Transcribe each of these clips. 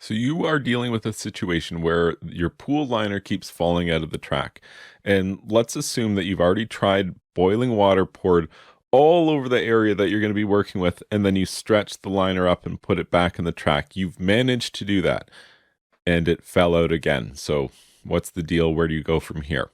So you are dealing with a situation where your pool liner keeps falling out of the track. And let's assume that you've already tried boiling water poured all over the area that you're going to be working with, and then you stretch the liner up and put it back in the track. You've managed to do that, and it fell out again. So what's the deal? Where do you go from here?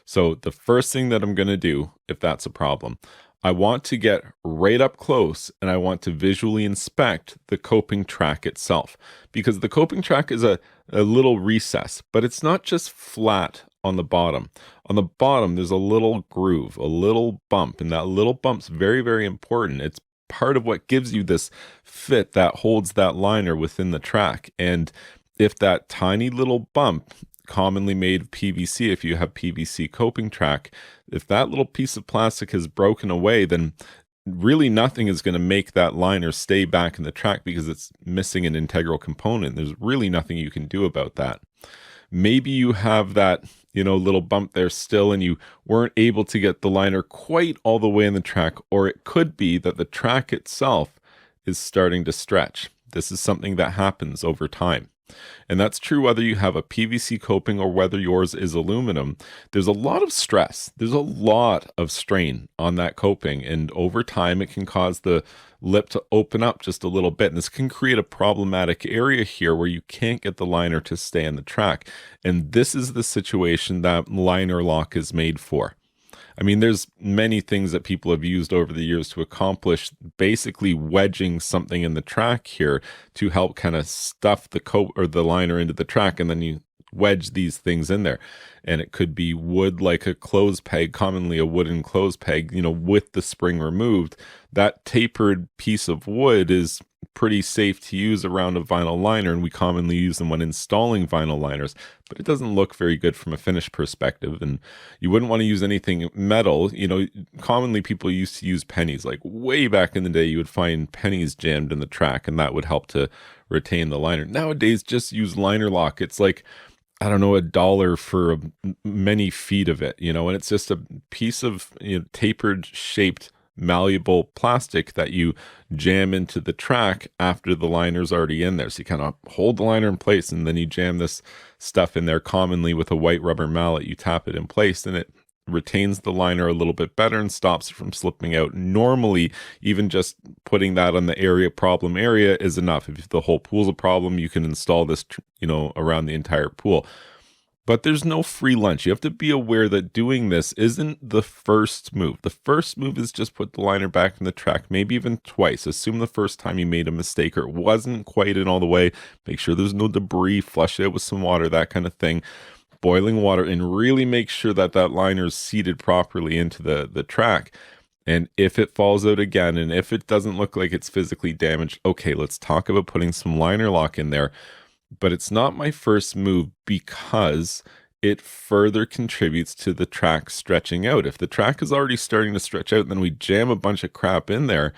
So the first thing that I'm going to do, if that's a problem, I want to get right up close and I want to visually inspect the coping track itself, because the coping track is a little recess, but it's not just flat on the bottom. On the bottom, there's a little groove, a little bump, and that little bump's very, very important. It's part of what gives you this fit that holds that liner within the track. And if that tiny little bump, commonly made of PVC, if you have PVC coping track, if that little piece of plastic has broken away, then really nothing is going to make that liner stay back in the track because it's missing an integral component. There's really nothing you can do about that. Maybe you have that, little bump there still, and you weren't able to get the liner quite all the way in the track, or it could be that the track itself is starting to stretch. This is something that happens over time. And that's true whether you have a PVC coping or whether yours is aluminum. There's a lot of stress. There's a lot of strain on that coping. And over time, it can cause the lip to open up just a little bit. And this can create a problematic area here where you can't get the liner to stay in the track. And this is the situation that liner lock is made for. I mean, there's many things that people have used over the years to accomplish basically wedging something in the track here to help kind of stuff the coat or the liner into the track, and then you wedge these things in there. And it could be wood, like a clothes peg, commonly a wooden clothes peg, with the spring removed. That tapered piece of wood is pretty safe to use around a vinyl liner, and we commonly use them when installing vinyl liners, but it doesn't look very good from a finish perspective. And you wouldn't want to use anything metal. Commonly people used to use pennies. Like way back in the day, you would find pennies jammed in the track, and that would help to retain the liner. Nowadays, just use liner lock. It's like, I don't know, $1 for many feet of it, and it's just a piece of tapered shaped malleable plastic that you jam into the track after the liner's already in there. So you kind of hold the liner in place, and then you jam this stuff in there, commonly with a white rubber mallet. You tap it in place and it retains the liner a little bit better and stops it from slipping out. Normally, even just putting that on the problem area is enough. If the whole pool's a problem, you can install this, around the entire pool. But there's no free lunch. You have to be aware that doing this isn't the first move. The first move is just put the liner back in the track, maybe even twice. Assume the first time you made a mistake or it wasn't quite in all the way. Make sure there's no debris, flush it out with some water, that kind of thing. Boiling water, and really make sure that that liner is seated properly into the track. And if it falls out again, and if it doesn't look like it's physically damaged, okay, let's talk about putting some liner lock in there. But it's not my first move because it further contributes to the track stretching out. If the track is already starting to stretch out, and then we jam a bunch of crap in there,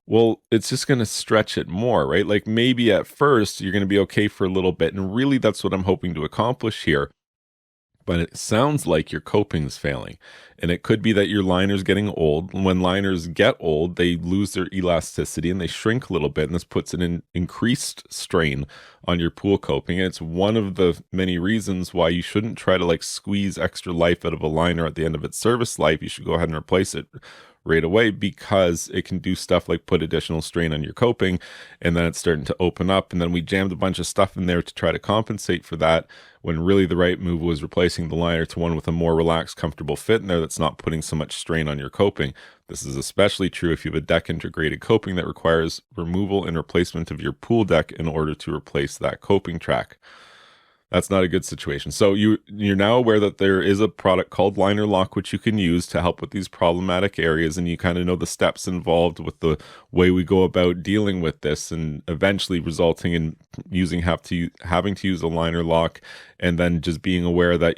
well, it's just going to stretch it more, right? Like maybe at first you're going to be okay for a little bit. And really that's what I'm hoping to accomplish here. But it sounds like your coping's failing. And it could be that your liner's getting old. When liners get old, they lose their elasticity and they shrink a little bit. And this puts an increased strain on your pool coping. And it's one of the many reasons why you shouldn't try to squeeze extra life out of a liner at the end of its service life. You should go ahead and replace it right away, because it can do stuff like put additional strain on your coping, and then it's starting to open up. And then we jammed a bunch of stuff in there to try to compensate for that, when really the right move was replacing the liner to one with a more relaxed, comfortable fit in there that's not putting so much strain on your coping. This is especially true if you have a deck integrated coping that requires removal and replacement of your pool deck in order to replace that coping track. That's not a good situation. So you're now aware that there is a product called Liner Lock, which you can use to help with these problematic areas, and you kind of know the steps involved with the way we go about dealing with this, and eventually resulting in having to use a liner lock, and then just being aware that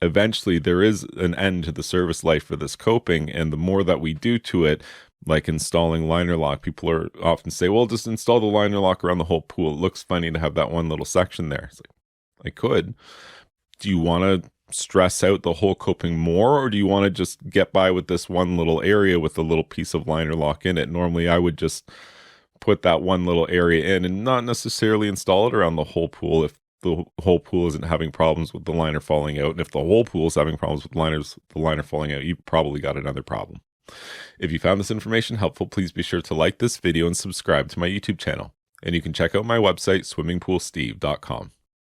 eventually there is an end to the service life for this coping, and the more that we do to it, like installing liner lock, people are often say, well, just install the liner lock around the whole pool. It looks funny to have that one little section there. It's like, I could. Do you want to stress out the whole coping more, or do you want to just get by with this one little area with a little piece of liner lock in it? Normally, I would just put that one little area in and not necessarily install it around the whole pool if the whole pool isn't having problems with the liner falling out. And if the whole pool is having problems with the liner falling out, you've probably got another problem. If you found this information helpful, please be sure to like this video and subscribe to my YouTube channel. And you can check out my website, swimmingpoolsteve.com.